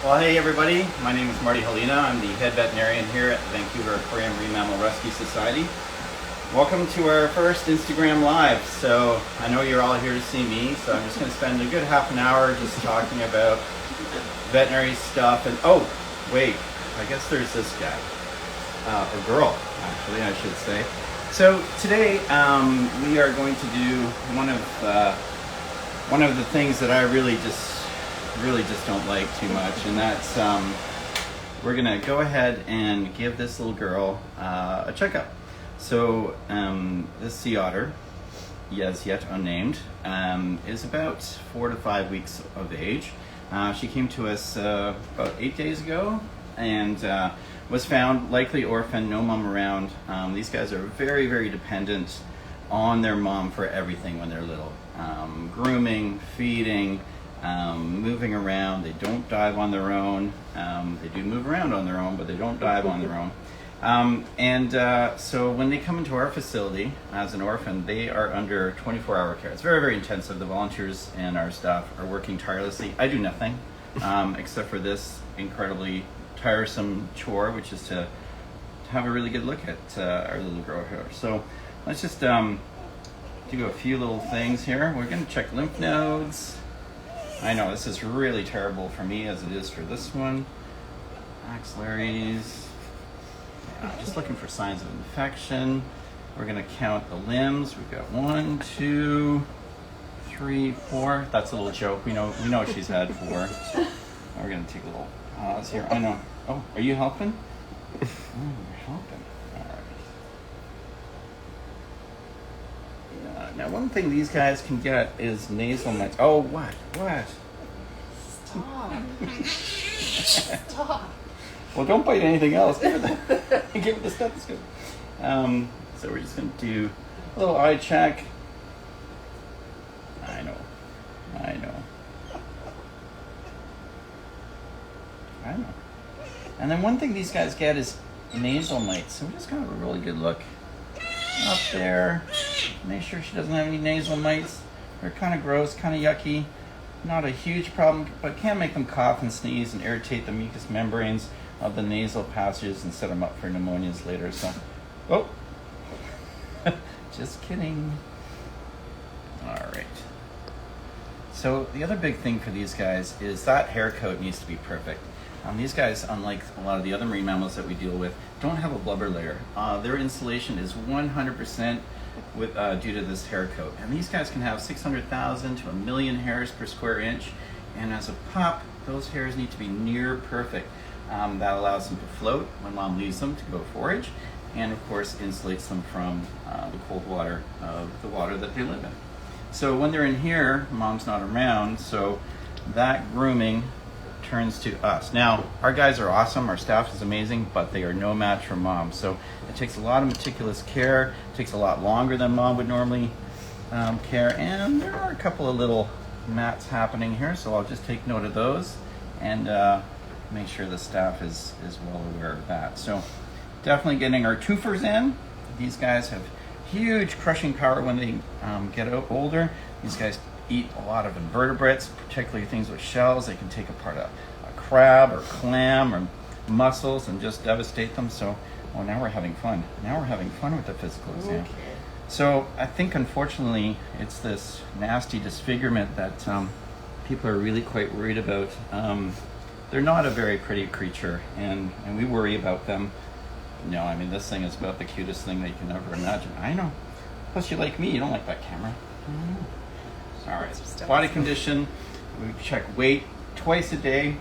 Well, hey everybody, my name is Marty. I'm the head veterinarian here at the Vancouver Aquarium Marine Mammal Rescue Society. Welcome to our first Instagram Live. So I know you're all here to see me, so I'm just going to spend a good half an hour just talking about veterinary stuff. And oh, wait, I guess there's this guy, or girl, actually, I should say. So today we are going to do one of the things that I really just don't like too much, and that's we're gonna go ahead and give this little girl a checkup. So this sea otter, yes, yet unnamed, is about 4 to 5 weeks of age. She came to us about 8 days ago and was found likely orphaned, no mom around. These guys are very, very dependent on their mom for everything when they're little. Grooming, feeding, moving around. They don't dive on their own. They do move around on their own, but they don't dive on their own. So when they come into our facility as an orphan, they are under 24-hour care. It's very, very intensive. The volunteers and our staff are working tirelessly. I do nothing except for this incredibly tiresome chore, which is to have a really good look at our little girl here. So let's just do a few little things here. We're going to check lymph nodes. I know this is really terrible for me as it is for this one. Axillaries. Yeah, just looking for signs of infection. We're going to count the limbs. We've got 1, 2, 3, 4. That's a little joke. We know she's had 4. We're going to take a little pause here. I know. Oh, are you helping? Oh, you're helping. All right. Yeah. Now, one thing these guys can get is nasal mites. Oh, what? What? Stop. Stop. Well, don't bite anything else. Give it the stethoscope. So we're just going to do a little eye check. I know. And then one thing these guys get is nasal mites. So we're just going to have a really good look up there. Make sure she doesn't have any nasal mites. They're kind of gross, kind of yucky. Not a huge problem, but can make them cough and sneeze and irritate the mucous membranes of the nasal passages and set them up for pneumonias later. So, oh, just kidding. All right. So the other big thing for these guys is that hair coat needs to be perfect. These guys, unlike a lot of the other marine mammals that we deal with, don't have a blubber layer. Their insulation is 100% due to this hair coat. And these guys can have 600,000 to 1 million hairs per square inch. And as a pup, those hairs need to be near perfect. That allows them to float when mom leaves them to go forage, and of course insulates them from the cold water of the water that they live in. So when they're in here, mom's not around, so that grooming turns to us. Now, our guys are awesome, our staff is amazing, but they are no match for mom. So it takes a lot of meticulous care, it takes a lot longer than mom would normally care, and there are a couple of little mats happening here, so I'll just take note of those and make sure the staff is well aware of that. So definitely getting our twofers in. These guys have huge crushing power when they get older. These guys eat a lot of invertebrates, particularly things with shells. They can take apart a crab or clam or mussels and just devastate them. So, well, now we're having fun. Now we're having fun with the physical exam. Okay. So I think unfortunately it's this nasty disfigurement that people are really quite worried about. They're not a very pretty creature, and we worry about them. No, I mean, this thing is about the cutest thing that you can ever imagine. I know. Plus, you like me. You don't like that camera. All right. Body condition. We check weight twice a day.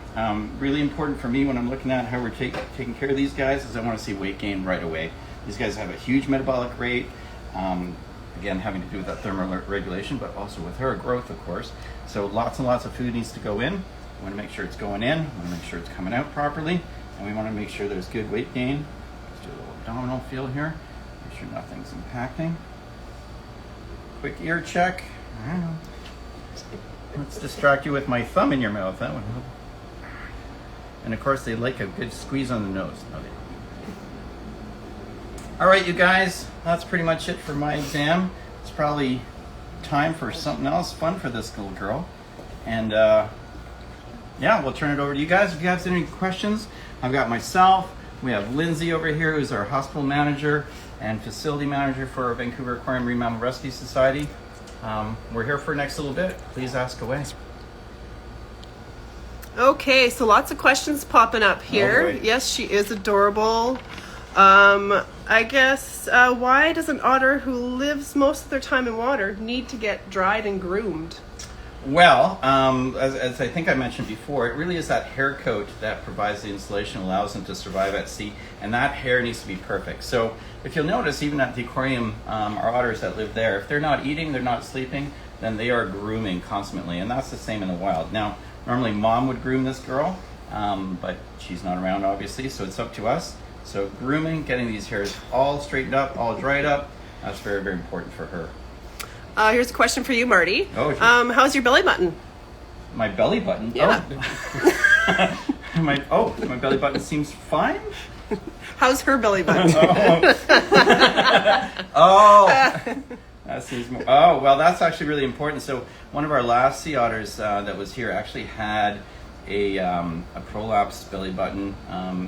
Really important for me when I'm looking at how we're taking care of these guys is I want to see weight gain right away. These guys have a huge metabolic rate. Again, having to do with that thermal regulation, but also with her growth, of course. So lots and lots of food needs to go in. We want to make sure it's going in. We want to make sure it's coming out properly. And we want to make sure there's good weight gain. Let's do a little abdominal feel here. Make sure nothing's impacting. Quick ear check. I don't know. Let's distract you with my thumb in your mouth. That would help. And of course, they like a good squeeze on the nose. Okay. All right, you guys. That's pretty much it for my exam. It's probably time for something else fun for this little girl. And yeah, we'll turn it over to you guys. If you have any questions, I've got myself. We have Lindsay over here, who's our hospital manager and facility manager for our Vancouver Aquarium Marine Mammal Rescue Society. We're here for the next little bit. Please ask away. Okay, so lots of questions popping up here. boy. Yes, she is adorable. I guess, why does an otter who lives most of their time in water need to get dried and groomed? Well, as I think I mentioned before, it really is that hair coat that provides the insulation, allows them to survive at sea, and that hair needs to be perfect. So if you'll notice, even at the aquarium, our otters that live there, if they're not eating, they're not sleeping, then they are grooming constantly, and that's the same in the wild. Now, normally mom would groom this girl, but she's not around, obviously, so it's up to us. So grooming, getting these hairs all straightened up, all dried up, that's very, very important for her. Here's a question for you, Marty. Oh, sure. How's your belly button? My belly button? Yeah. Oh. my belly button seems fine. How's her belly button? Oh, that seems more. Oh, well, that's actually really important. So one of our last sea otters that was here actually had a prolapsed belly button,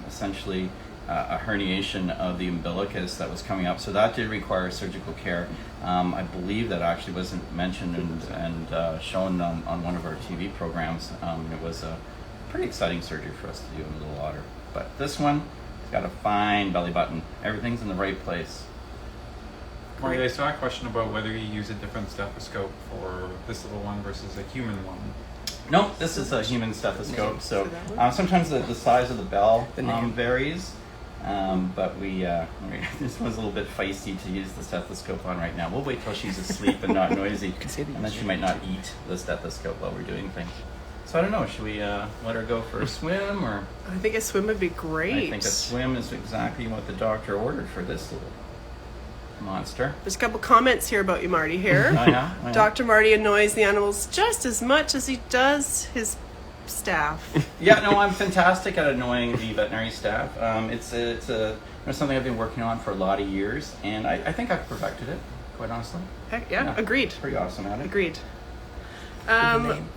essentially a herniation of the umbilicus that was coming up. So that did require surgical care. I believe that actually wasn't mentioned and shown on one of our TV programs. It was a pretty exciting surgery for us to do in a little otter. But this one, it's got a fine belly button. Everything's in the right place. Marty, I saw a question about whether you use a different stethoscope for this little one versus a human one. No, this is a human stethoscope. So sometimes the size of the bell varies. But this one's a little bit feisty to use the stethoscope on right now. We'll wait till she's asleep and not noisy, and then she might not eat the stethoscope while we're doing things. So I don't know, should we let her go for a swim, or? I think a swim would be great. I think a swim is exactly what the doctor ordered for this little monster. There's a couple comments here about you, Marty, here. Oh, yeah? Dr. Marty annoys the animals just as much as he does his staff. Yeah, no, I'm fantastic at annoying the veterinary staff. It's something I've been working on for a lot of years, and I think I've perfected it, quite honestly. Heck yeah, agreed. Pretty awesome at it. Agreed.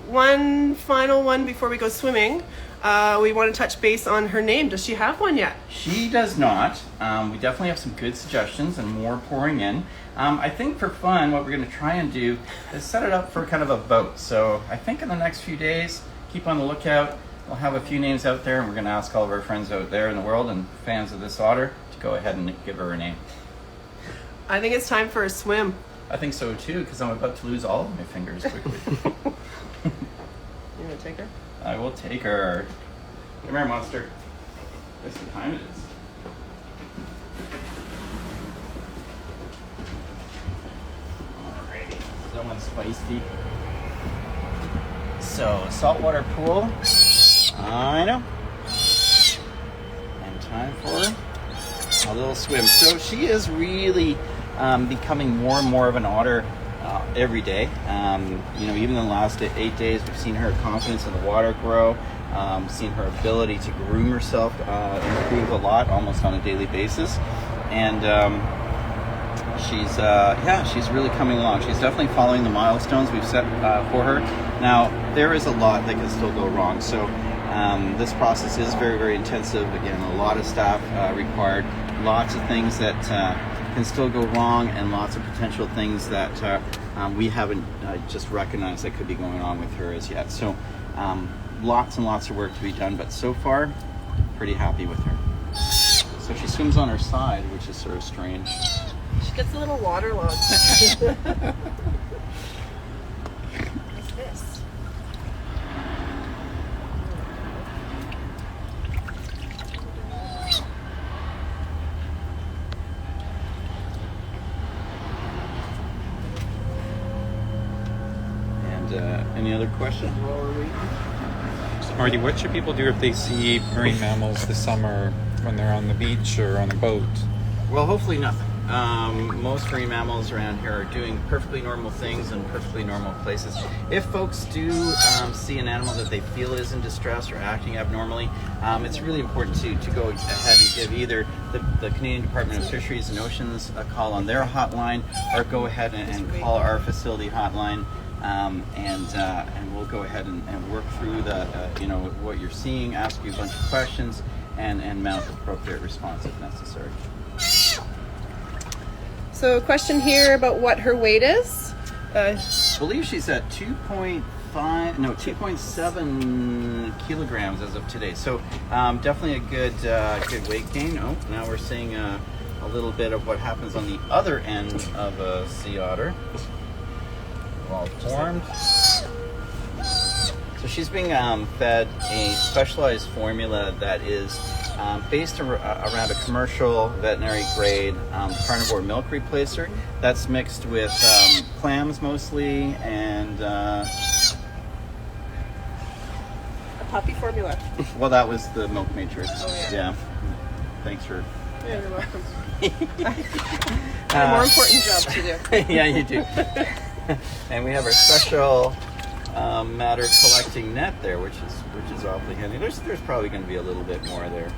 One final one before we go swimming. We want to touch base on her name. Does she have one yet? She does not. We definitely have some good suggestions and more pouring in. I think for fun, what we're going to try and do is set it up for kind of a vote. So I think in the next few days, keep on the lookout. We'll have a few names out there, and we're going to ask all of our friends out there in the world and fans of this otter to go ahead and give her a name. I think it's time for a swim. I think so too, because I'm about to lose all of my fingers quickly. You want to take her? I will take her. Come here, monster. Guess what time it is. Alrighty. That one's feisty. So, saltwater pool. I know. And time for a little swim. So she is really becoming more and more of an otter every day. Even in the last 8 days, we've seen her confidence in the water grow, seen her ability to groom herself improve a lot, almost on a daily basis. And she's really coming along. She's definitely following the milestones we've set for her. Now, there is a lot that can still go wrong. So this process is very, very intensive. Again, a lot of staff required, lots of things that can still go wrong, and lots of potential things that we haven't just recognized that could be going on with her as yet. So lots and lots of work to be done, but so far, pretty happy with her. So she swims on her side, which is sort of strange. She gets a little waterlogged. What's this? Any other questions while we're waiting? Marty, what should people do if they see marine mammals this summer when they're on the beach or on a boat? Well, hopefully nothing. Most marine mammals around here are doing perfectly normal things in perfectly normal places. If folks do see an animal that they feel is in distress or acting abnormally, it's really important to go ahead and give either the Canadian Department of Fisheries and Oceans a call on their hotline, or go ahead and call our facility hotline. and we'll go ahead and work through the what you're seeing, ask you a bunch of questions, and mount appropriate response if necessary. So a question here about what her weight is. I believe she's at 2.7 kilograms as of today. So definitely a good weight gain. Oh, now we're seeing a little bit of what happens on the other end of a sea otter. Well formed. So she's being fed a specialized formula that is based around a commercial veterinary grade carnivore milk replacer that's mixed with clams mostly and A puppy formula. well, that was the milk matrix. Oh, yeah. Thanks for Yeah, you're welcome. A more important job to do. yeah, you do. And we have our special matter collecting net there, which is awfully handy. There's probably going to be a little bit more there.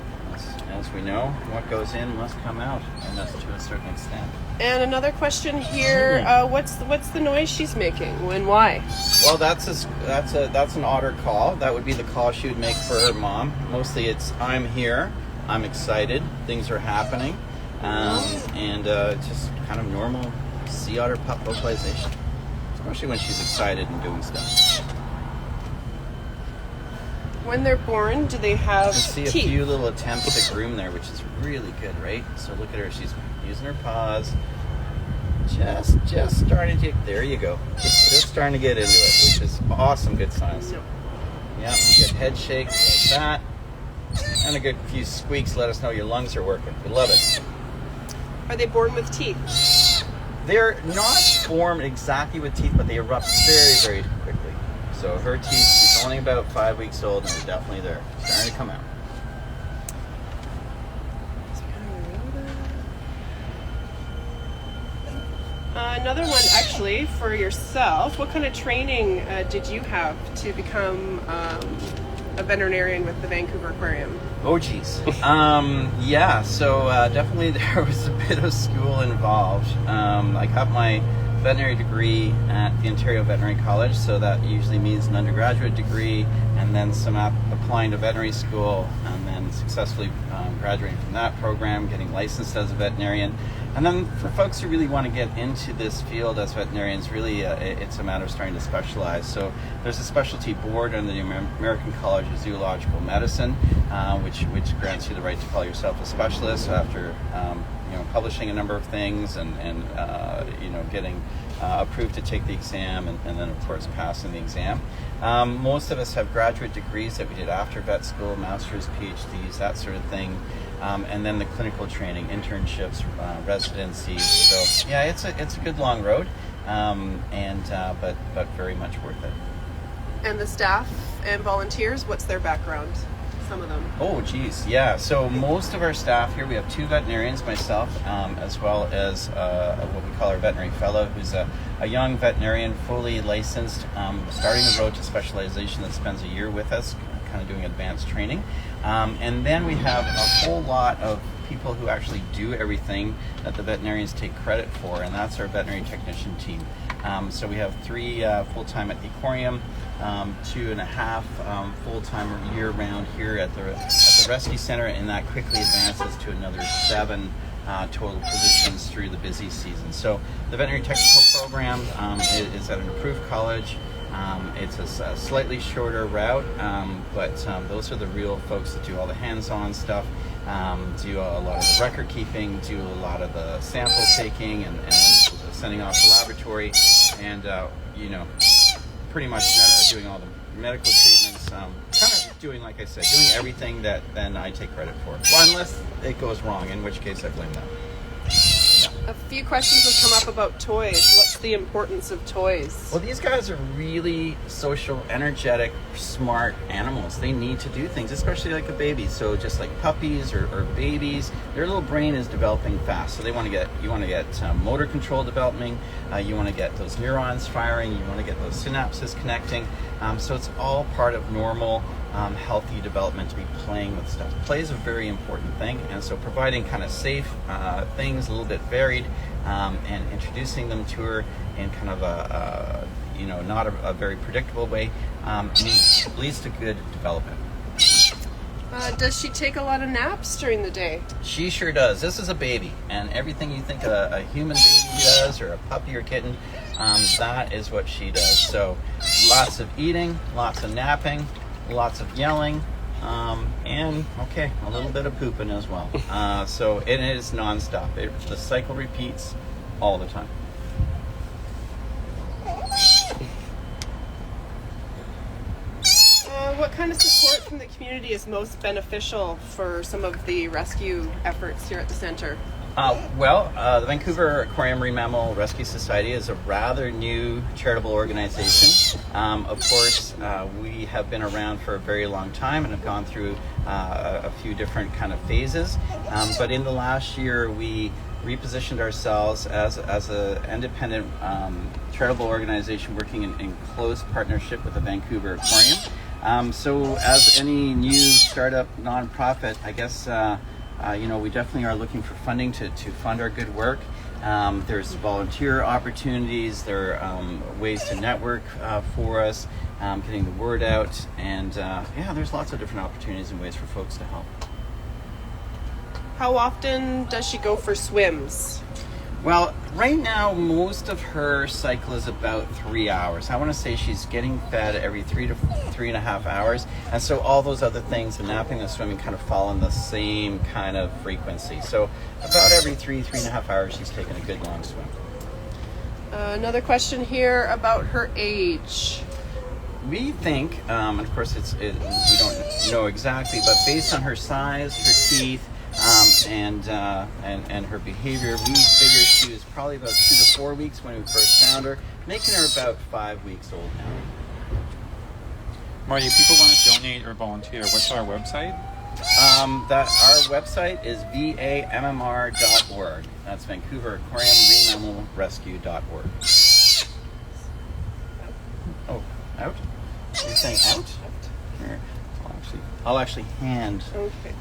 As we know, what goes in must come out, and that's to a certain extent. And another question here: what's the noise she's making? And why? Well, that's an otter call. That would be the call she would make for her mom. Mostly, it's "I'm here, I'm excited, things are happening," and just kind of normal sea otter pup vocalization, especially when she's excited and doing stuff. When they're born, do they have You see teeth? a few little attempts to groom there, which is really good, right? So look at her; she's using her paws. Just starting to. There you go. Just starting to get into it, which is awesome. Good signs. No. Yeah, you get head shakes like that, and a good few squeaks. Let us know your lungs are working. We love it. Are they born with teeth? They're not formed exactly with teeth, but they erupt very, very quickly. So her teeth, she's only about 5 weeks old, and they're definitely there, starting to come out. Another one, actually, for yourself. What kind of training did you have to become a veterinarian with the Vancouver Aquarium? Oh, geez. Yeah, so definitely there was a bit of school involved. I got my veterinary degree at the Ontario Veterinary College, so that usually means an undergraduate degree and then some applying to veterinary school and then successfully graduating from that program, getting licensed as a veterinarian. And then for folks who really want to get into this field as veterinarians, really it's a matter of starting to specialize. So there's a specialty board under the American College of Zoological Medicine, which grants you the right to call yourself a specialist after publishing a number of things and getting approved to take the exam and then of course passing the exam. Most of us have graduate degrees that we did after vet school, masters, PhDs, that sort of thing. And then the clinical training, internships, residencies. So yeah, it's a good long road, but very much worth it. And the staff and volunteers, what's their background? Some of them. Oh, geez, yeah. So most of our staff here, we have 2 veterinarians, myself, as well as what we call our veterinary fellow, who's a young veterinarian, fully licensed, starting the road to specialization that spends a year with us, kind of doing advanced training. And then we have a whole lot of people who actually do everything that the veterinarians take credit for, and that's our veterinary technician team. So we have 3 full-time at the aquarium, 2.5 full-time year-round here at the rescue center, and that quickly advances to another 7 total positions through the busy season. So the veterinary technical program is at an approved college. It's a slightly shorter route, but those are the real folks that do all the hands-on stuff, do a lot of the record keeping, do a lot of the sample taking and sending off to laboratory, and pretty much doing all the medical treatments, kind of doing, like I said, doing everything that then I take credit for. Well, unless it goes wrong, in which case I blame them. A few questions have come up about toys. What's the importance of toys? Well, these guys are really social, energetic, smart animals. They need to do things, especially like a baby. So just like puppies or babies, their little brain is developing fast. So you want to get motor control developing. You want to get those neurons firing. You want to get those synapses connecting. So it's all part of normal, healthy development to be playing with stuff. Play is a very important thing, and so providing kind of safe things, a little bit varied, and introducing them to her in kind of a not a very predictable way, leads to good development. Does she take a lot of naps during the day? She sure does. This is a baby, and everything you think a human baby does, or a puppy or kitten, that is what she does. So lots of eating, lots of napping, lots of yelling, and a little bit of pooping as well. So it is nonstop. The cycle repeats all the time. What kind of support from the community is most beneficial for some of the rescue efforts here at the center? The Vancouver Aquarium Marine Mammal Rescue Society is a rather new charitable organization. Of course, we have been around for a very long time and have gone through a few different kind of phases. But in the last year, we repositioned ourselves as an independent charitable organization working in close partnership with the Vancouver Aquarium. So as any new startup nonprofit, I guess, we definitely are looking for funding to fund our good work. There's volunteer opportunities, there are ways to network for us, getting the word out, and there's lots of different opportunities and ways for folks to help. How often does she go for swims? Well, right now, most of her cycle is about 3 hours. I want to say she's getting fed every 3 to 3.5 hours. And so all those other things, the napping and swimming, kind of fall in the same kind of frequency. So about every 3.5 hours, she's taking a good long swim. Another question here about her age. We think, and of course we don't know exactly, but based on her size, her teeth, and her behavior, we figure she was probably about 2 to 4 weeks when we first found her, making her about 5 weeks old now. Marty, if people want to donate or volunteer, what's our website? Our website is vammr.org. That's Vancouver Aquarium Marine Mammal Rescue.org. Oh, out? You're saying out? Here, I'll actually hand. Okay.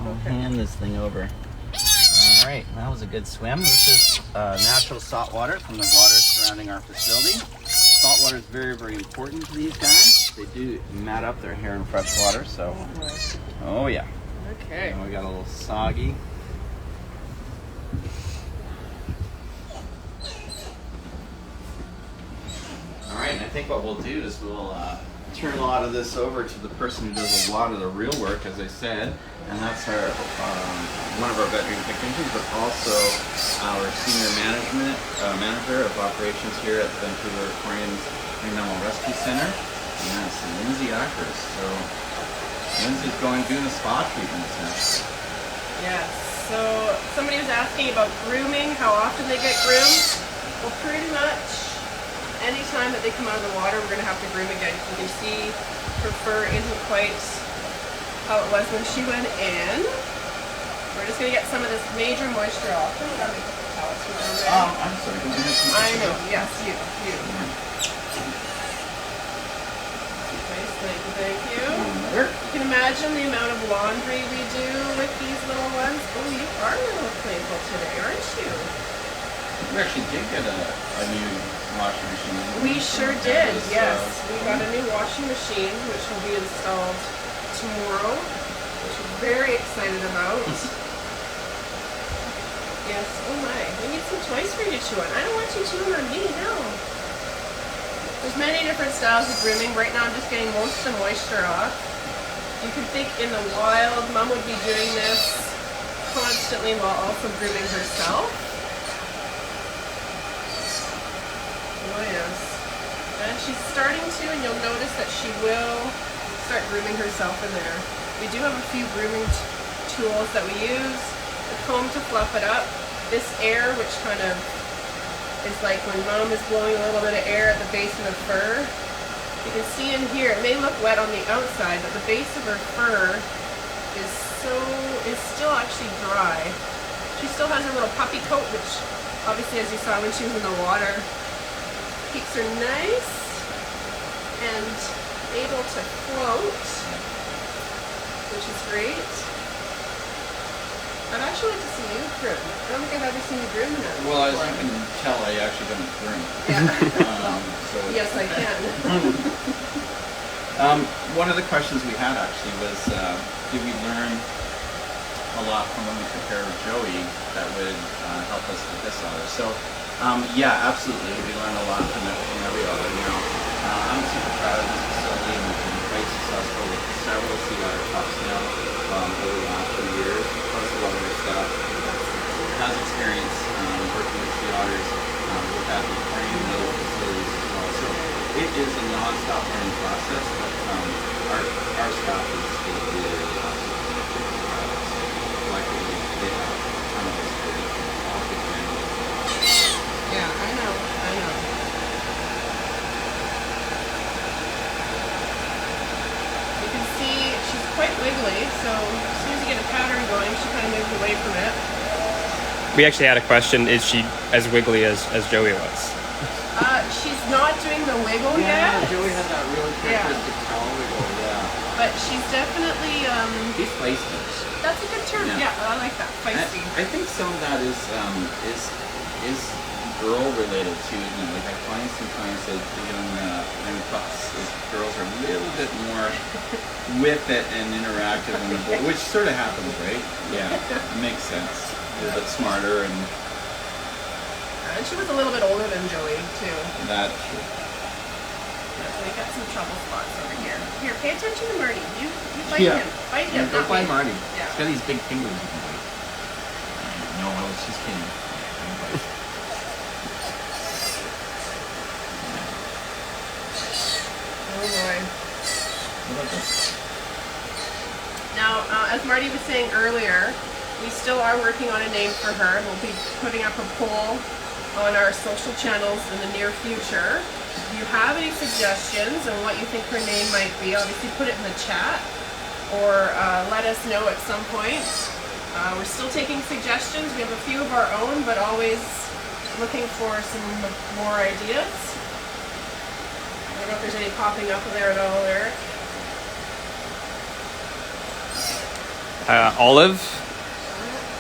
I'll hand this thing over. All right, that was a good swim. This is natural salt water from the water surrounding our facility. Salt water is very, very important to these guys. They do mat up their hair in fresh water, so. Oh yeah. Okay. And we got a little soggy. All right, and I think what we'll do is we'll turn a lot of this over to the person who does a lot of the real work, as I said, and that's our one of our veterinary technicians, but also our senior manager of operations here at the Vancouver Aquarium's Marine Mammal Rescue Center, and that's Lindsay Ackers. So Lindsay's doing the spa treatments now. Yes. So somebody was asking about grooming, how often they get groomed. Well, pretty much anytime that they come out of the water, we're going to have to groom again. You can see her fur isn't quite how it was when she went in. We're just going to get some of this major moisture off. I'm going to put the towels from down there. I'm sorry. I know. Yes, you. Nice, thank you. You can imagine the amount of laundry we do with these little ones. Oh, you are a little playful today, aren't you? We actually did get a new washing machine. We sure did, yes. We got a new washing machine, which will be installed tomorrow, which we're very excited about. Yes, oh my. We need some toys for you to chew on. I don't want you chewing on me, no. There's many different styles of grooming. Right now I'm just getting most of the moisture off. You could think in the wild, Mom would be doing this constantly while also grooming herself. Oh yes. And she's starting to, and you'll notice that she will start grooming herself in there. We do have a few grooming tools that we use. The comb to fluff it up. This air, which kind of is like when Mom is blowing a little bit of air at the base of the fur. You can see in here, it may look wet on the outside, but the base of her fur is still actually dry. She still has her little puppy coat, which obviously, as you saw when she was in the water, keeps her nice and able to float, which is great. I'd actually like to see you groom. I don't think I've ever seen you groom in it. Well, as you can tell, I actually don't groom. Yeah. So Yes, I can. One of the questions we had actually was, did we learn a lot from when we took care of Joey that would help us with this otter? So, yeah, absolutely. We learned a lot from every otter. Now, I'm super proud of this facility, and we've been quite successful with several sea otter pups now over the last few years. Plus, a lot of our staff has experience working with sea otters with that aquarium and other facilities as well. So, it is a non-stop learning process, but our staff is really awesome. Collectively, they have a ton of experience in all different animals. Yeah, I know. You can see she's quite wiggly, so as soon as you get a pattern going, she kind of moves away from it. We actually had a question, is she as wiggly as Joey was? She's not doing the wiggle Yeah, yet, Joey had that really characteristic tail wiggle, yeah. but she's definitely, He's feisty. that's a good term. Yeah. Yeah, I like that. Feisty. I think some of that is girl related too. You know, like I find sometimes that the young pups, girls are a little bit more with it and interactive, and which sort of happens, right? Yeah, it makes sense. A little bit smarter and And she was a little bit older than Joey, too. that. Yeah, so we got some trouble spots over here. Here, pay attention to Marty. You bite Yeah. him. Bite him. Go not by me. Marty. Yeah. He's got these big fingers you can bite. No, I was just kidding. Don't bite. Oh boy. What about this? Now, as Marty was saying earlier, we still are working on a name for her. We'll be putting up a poll on our social channels in the near future. If you have any suggestions on what you think her name might be, obviously put it in the chat or let us know at some point. We're still taking suggestions. We have a few of our own, but always looking for some more ideas. I don't know if there's any popping up there at all, Eric. Olive,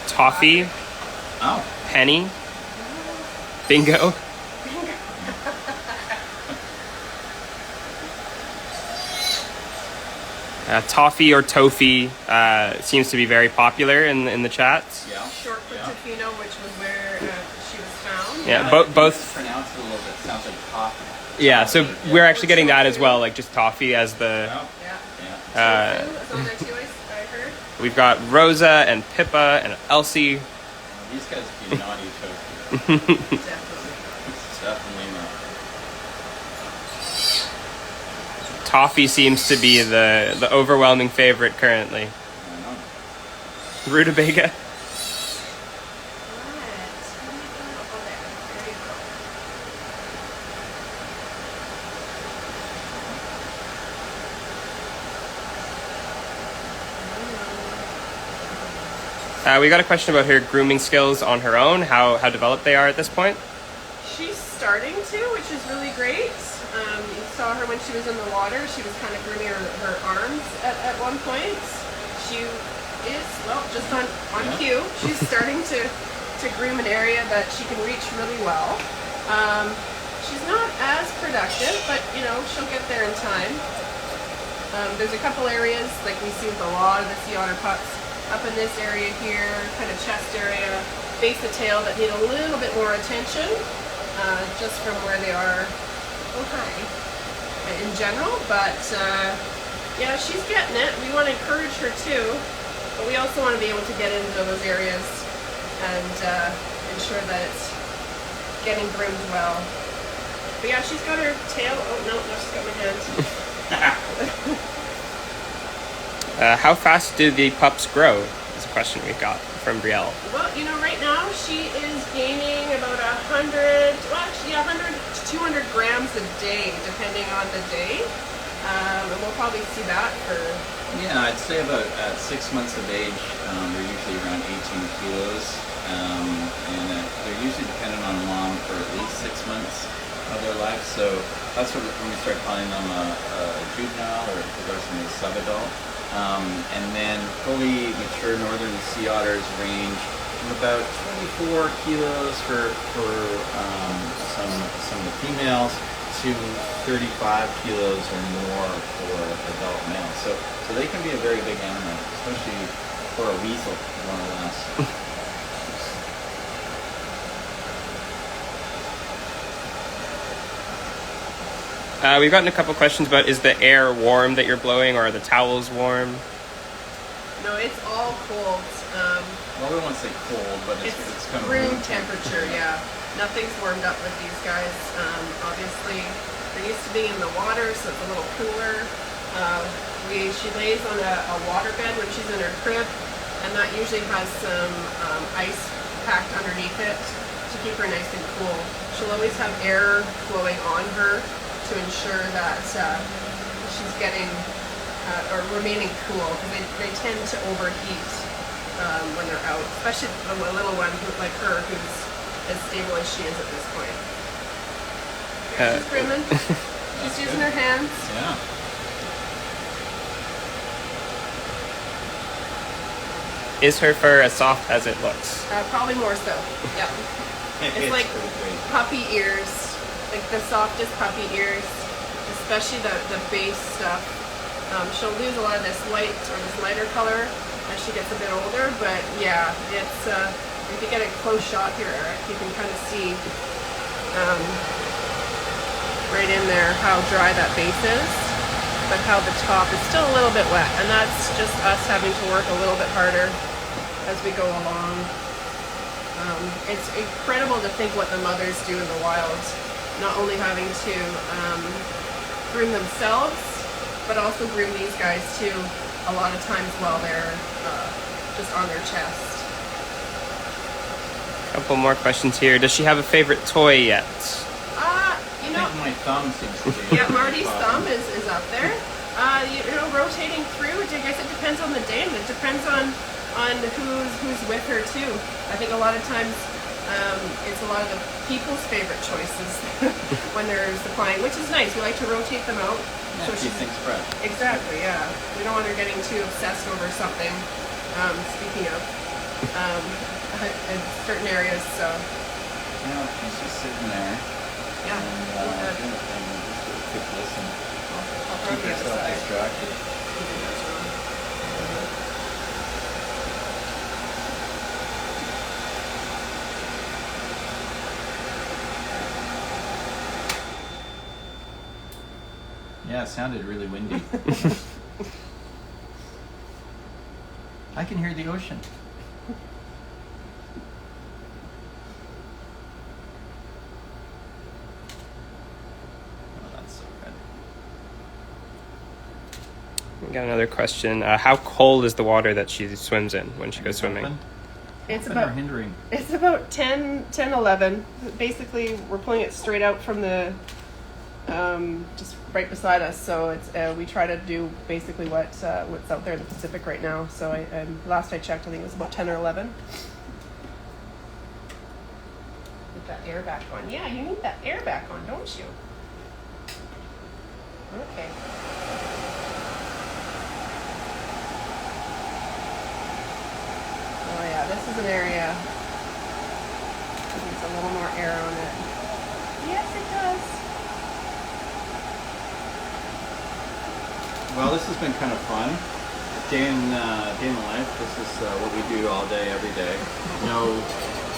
Toffee, Oh. Penny, Bingo. Toffee or Toffee seems to be very popular in the chats. Yeah. Short for Tofino, which was where she was found. Yeah, I both. think Both. it's pronounced it a little bit. Sounds like coffee. Yeah, so we're actually getting that as well, like just Toffee as the. Yeah. Yeah. Yeah. Tofu is on there too, I heard. We've got Rosa and Pippa and Elsie. These guys do not eat tofu. Definitely. Definitely not. Toffee seems to be the overwhelming favorite currently. I know. Rutabaga. We got a question about her grooming skills on her own, how developed they are at this point. She's starting to, which is really great. You saw her when she was in the water. She was kind of grooming her arms at one point. She is, well, just on cue. She's starting to groom an area that she can reach really well. She's not as productive, but, she'll get there in time. There's a couple areas, like we see with a lot of the sea otter pups, up in this area here, kind of chest area, base of tail that need a little bit more attention, just from where they are, in general. But yeah, she's getting it. We want to encourage her too, but we also want to be able to get into those areas and ensure that it's getting groomed well. But yeah, she's got her tail. Oh no, she's got my hand. How fast do the pups grow? Is a question we've got from Brielle. Well, right now she is gaining about 100 to 200 grams a day, depending on the day. And we'll probably see that for... Yeah, I'd say about at 6 months of age, they're usually around 18 kilos. And they're usually dependent on mom for at least 6 months of their life. So that's when we start calling them a juvenile or progressing to sub-adult. And then fully mature northern sea otters range from about 24 kilos for some of the females to 35 kilos or more for adult males. So they can be a very big animal, especially for a weasel, more or less. We've gotten a couple questions about, is the air warm that you're blowing, or are the towels warm? No, it's all cold. Well, we won't say cold, but it's kind of room temperature, yeah. Nothing's warmed up with these guys. Obviously, they're used to being in the water, so it's a little cooler. She lays on a water bed when she's in her crib, and that usually has some ice packed underneath it to keep her nice and cool. She'll always have air flowing on her to ensure that she's getting or remaining cool, because they tend to overheat when they're out, especially a little one like her who's as stable as she is at this point. She's grooming. She's using her hands. Yeah. Is her fur as soft as it looks? Probably more so. Yeah. It's like puppy ears, like the softest puppy ears, especially the base stuff. She'll lose a lot of this white or this lighter color as she gets a bit older, but yeah, it's if you get a close shot here, Eric, you can kind of see right in there how dry that base is, but how the top is still a little bit wet, and that's just us having to work a little bit harder as we go along. It's incredible to think what the mothers do in the wild, not only having to groom themselves, but also groom these guys too, a lot of times while they're just on their chest. Couple more questions here. Does she have a favorite toy yet? You know, I think my thumb seems to be. yeah, Marty's thumb is up there. You know, rotating through, I guess it depends on the day, and it depends on who's with her too. I think a lot of times it's a lot of the people's favorite choices when they're supplying, which is nice. We like to rotate them out. Yeah, so things fresh. Exactly, yeah. We don't want her getting too obsessed over something. Speaking of, in certain areas, so. Yeah, she's just sitting there. Yeah. And doing the thing. Just keep listening. I'll throw Keep the other yourself side. distracted. Yeah, it sounded really windy. I can hear the ocean. Oh, that's so good. We got another question. How cold is the water that she swims in when she goes swimming? Open? It's Open or hindering? It's about 10, 11. Basically, we're pulling it straight out from the, just right beside us. So it's we try to do basically what's out there in the Pacific right now. So last I checked, I think it was about 10 or 11. Get that air back on. Yeah, you need that air back on, don't you? Okay. Oh yeah, this is an area that needs a little more air on it. Yes, it does. Well, this has been kind of fun. Day in the life. This is what we do all day, every day. No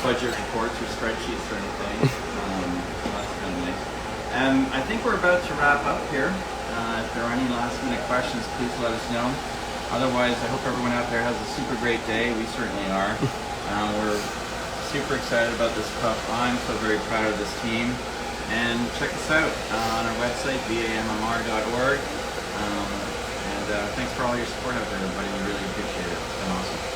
budget reports or spreadsheets or anything. So that's kind of nice. I think we're about to wrap up here. If there are any last minute questions, please let us know. Otherwise, I hope everyone out there has a super great day. We certainly are. We're super excited about this pup. I'm so very proud of this team. And check us out on our website, vammr.org. Thanks for all your support out there, everybody. We really appreciate it. It's been awesome.